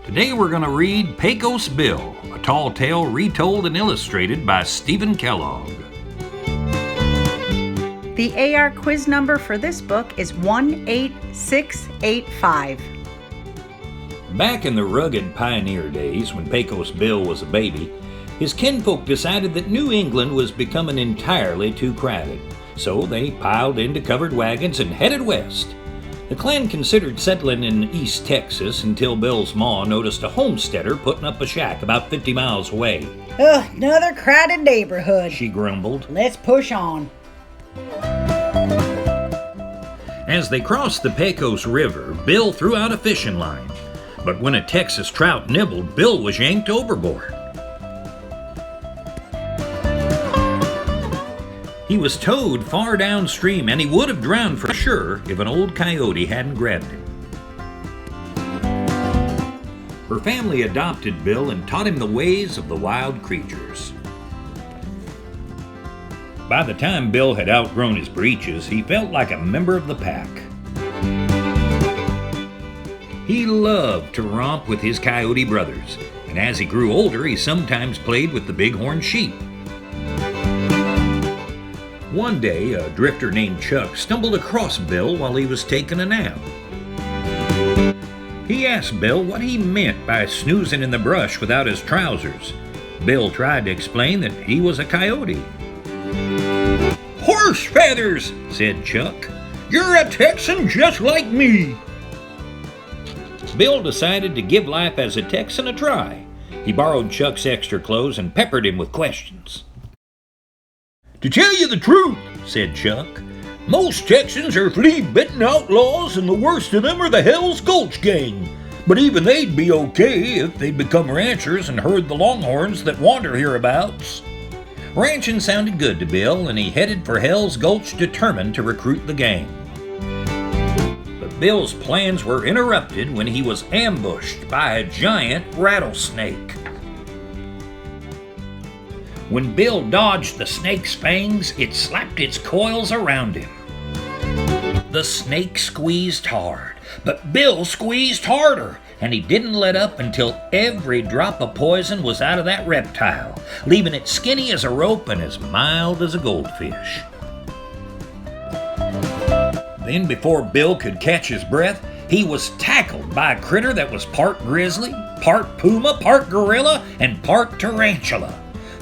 Today we're going to read Pecos Bill, a tall tale retold and illustrated by Stephen Kellogg. The AR quiz number for this book is 18685. Back in the rugged pioneer days, when Pecos Bill was a baby, his kinfolk decided that New England was becoming entirely too crowded, so they piled into covered wagons and headed west. The clan considered settling in East Texas until Bill's ma noticed a homesteader putting up a shack about 50 miles away. Another crowded neighborhood, She grumbled. Let's push on. As they crossed the Pecos River, Bill threw out a fishing line. But when a Texas trout nibbled, Bill was yanked overboard. He was towed far downstream, and he would have drowned for sure if an old coyote hadn't grabbed him. Her family adopted Bill and taught him the ways of the wild creatures. By the time Bill had outgrown his breeches, he felt like a member of the pack. He loved to romp with his coyote brothers, and as he grew older, he sometimes played with the bighorn sheep. One day, a drifter named Chuck stumbled across Bill while he was taking a nap. He asked Bill what he meant by snoozing in the brush without his trousers. Bill tried to explain that he was a coyote. "Horse feathers," said Chuck. "You're a Texan just like me." Bill decided to give life as a Texan a try. He borrowed Chuck's extra clothes and peppered him with questions. "To tell you the truth," said Chuck, "most Texans are flea-bitten outlaws, and the worst of them are the Hell's Gulch gang. But even they'd be okay if they'd become ranchers and herd the longhorns that wander hereabouts." Ranching sounded good to Bill, and he headed for Hell's Gulch determined to recruit the gang. But Bill's plans were interrupted when he was ambushed by a giant rattlesnake. When Bill dodged the snake's fangs, it slapped its coils around him. The snake squeezed hard, but Bill squeezed harder, and he didn't let up until every drop of poison was out of that reptile, leaving it skinny as a rope and as mild as a goldfish. Then, before Bill could catch his breath, he was tackled by a critter that was part grizzly, part puma, part gorilla, and part tarantula.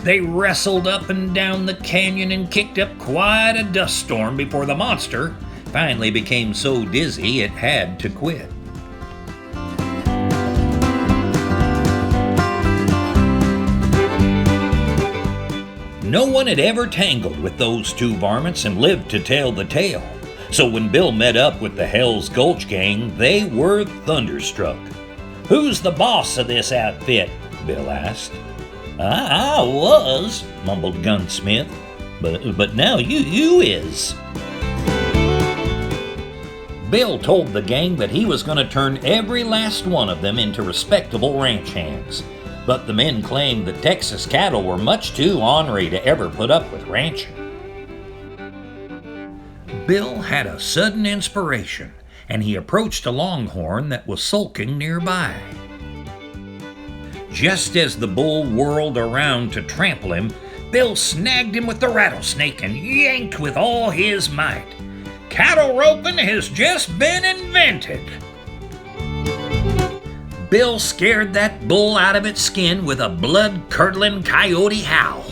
They wrestled up and down the canyon and kicked up quite a dust storm before the monster finally became so dizzy it had to quit. No one had ever tangled with those two varmints and lived to tell the tale. So when Bill met up with the Hell's Gulch gang, they were thunderstruck. "Who's the boss of this outfit?" Bill asked. I was," mumbled Gunsmith, but now you is." Bill told the gang that he was going to turn every last one of them into respectable ranch hands, but the men claimed that Texas cattle were much too ornery to ever put up with ranching. Bill had a sudden inspiration, and he approached a longhorn that was sulking nearby. Just as the bull whirled around to trample him, Bill snagged him with the rattlesnake and yanked with all his might. Cattle roping has just been invented. Bill scared that bull out of its skin with a blood-curdling coyote howl.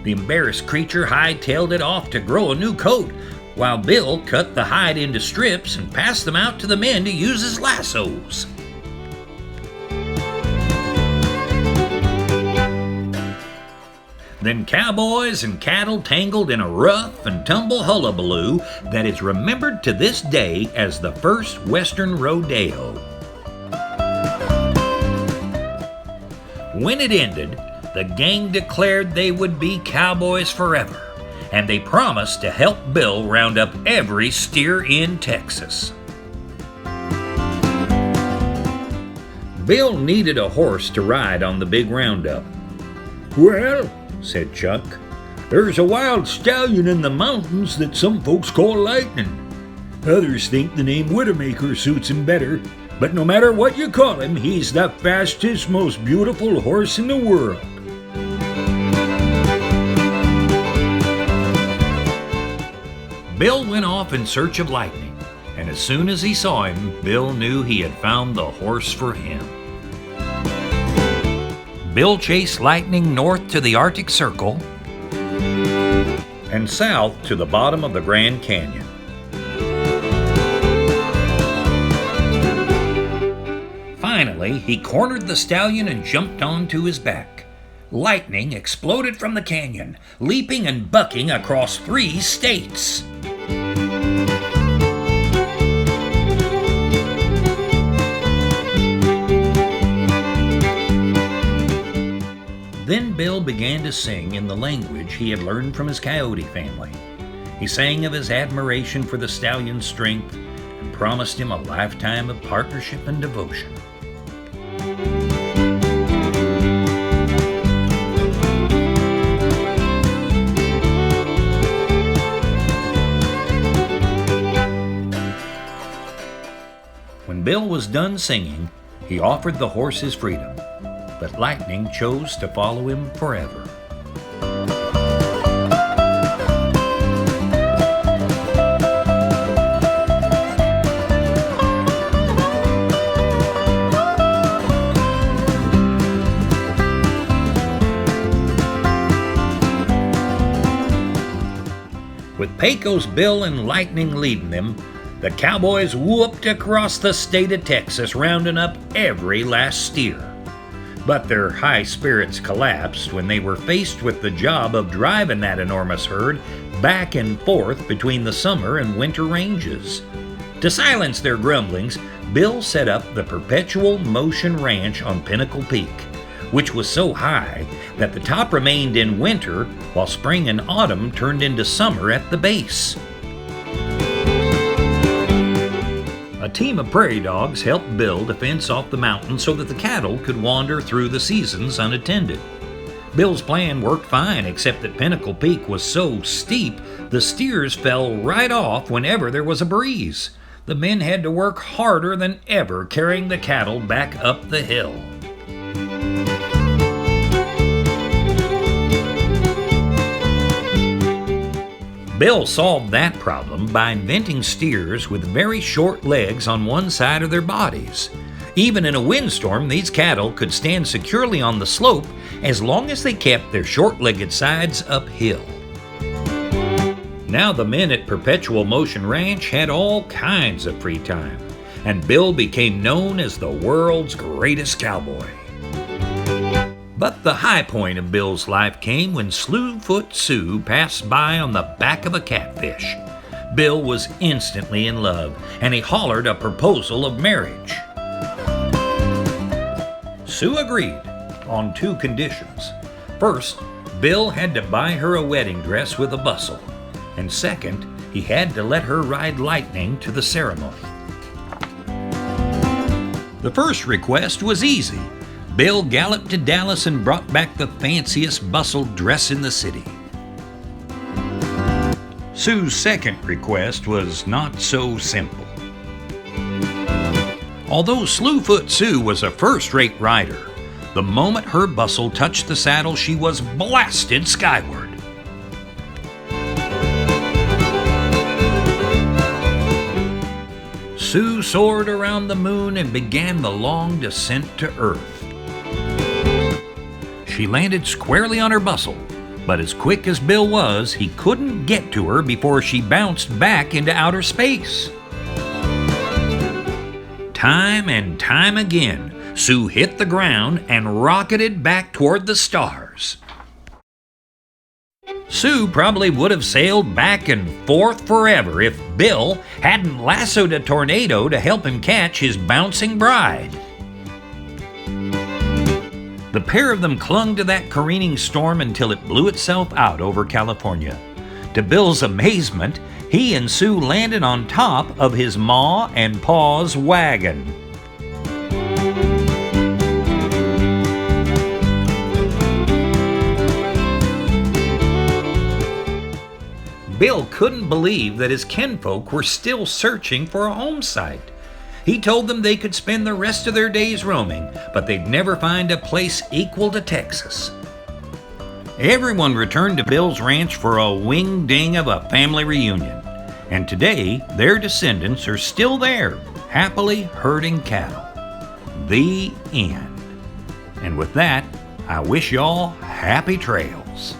The embarrassed creature hightailed it off to grow a new coat, while Bill cut the hide into strips and passed them out to the men to use as lassos. Then cowboys and cattle tangled in a rough and tumble hullabaloo that is remembered to this day as the first Western rodeo. When it ended, the gang declared they would be cowboys forever, and they promised to help Bill round up every steer in Texas. Bill needed a horse to ride on the big roundup. "Well," said Chuck, "there's a wild stallion in the mountains that some folks call Lightning. Others think the name Widowmaker suits him better. But no matter what you call him, he's the fastest, most beautiful horse in the world. Bill went off in search of Lightning, and as soon as he saw him, Bill knew he had found the horse for him. Bill chased Lightning north to the Arctic Circle and south to the bottom of the Grand Canyon. Finally, he cornered the stallion and jumped onto his back. Lightning exploded from the canyon, leaping and bucking across 3 states. Then Bill began to sing in the language he had learned from his coyote family. He sang of his admiration for the stallion's strength and promised him a lifetime of partnership and devotion. When Bill was done singing, he offered the horse his freedom, but Lightning chose to follow him forever. With Pecos, Bill, and Lightning leading them, the cowboys whooped across the state of Texas, rounding up every last steer. But their high spirits collapsed when they were faced with the job of driving that enormous herd back and forth between the summer and winter ranges. To silence their grumblings, Bill set up the Perpetual Motion Ranch on Pinnacle Peak, which was so high that the top remained in winter while spring and autumn turned into summer at the base. A team of prairie dogs helped build a fence off the mountain so that the cattle could wander through the seasons unattended. Bill's plan worked fine, except that Pinnacle Peak was so steep the steers fell right off whenever there was a breeze. The men had to work harder than ever carrying the cattle back up the hill. Bill solved that problem by inventing steers with very short legs on one side of their bodies. Even in a windstorm, these cattle could stand securely on the slope as long as they kept their short-legged sides uphill. Now the men at Perpetual Motion Ranch had all kinds of free time, and Bill became known as the world's greatest cowboy. But the high point of Bill's life came when Slewfoot Sue passed by on the back of a catfish. Bill was instantly in love, and he hollered a proposal of marriage. Sue agreed on 2 conditions. First, Bill had to buy her a wedding dress with a bustle, and second, he had to let her ride Lightning to the ceremony. The first request was easy. Bill galloped to Dallas and brought back the fanciest bustled dress in the city. Sue's second request was not so simple. Although Slewfoot Sue was a first-rate rider, the moment her bustle touched the saddle, she was blasted skyward. Sue soared around the moon and began the long descent to Earth. She landed squarely on her bustle, but as quick as Bill was, he couldn't get to her before she bounced back into outer space. Time and time again, Sue hit the ground and rocketed back toward the stars. Sue probably would have sailed back and forth forever if Bill hadn't lassoed a tornado to help him catch his bouncing bride. The pair of them clung to that careening storm until it blew itself out over California. To Bill's amazement, he and Sue landed on top of his Ma and Pa's wagon. Bill couldn't believe that his kinfolk were still searching for a home site. He told them they could spend the rest of their days roaming, but they'd never find a place equal to Texas. Everyone returned to Bill's ranch for a wing-ding of a family reunion, and today their descendants are still there, happily herding cattle. The end. And with that, I wish y'all happy trails.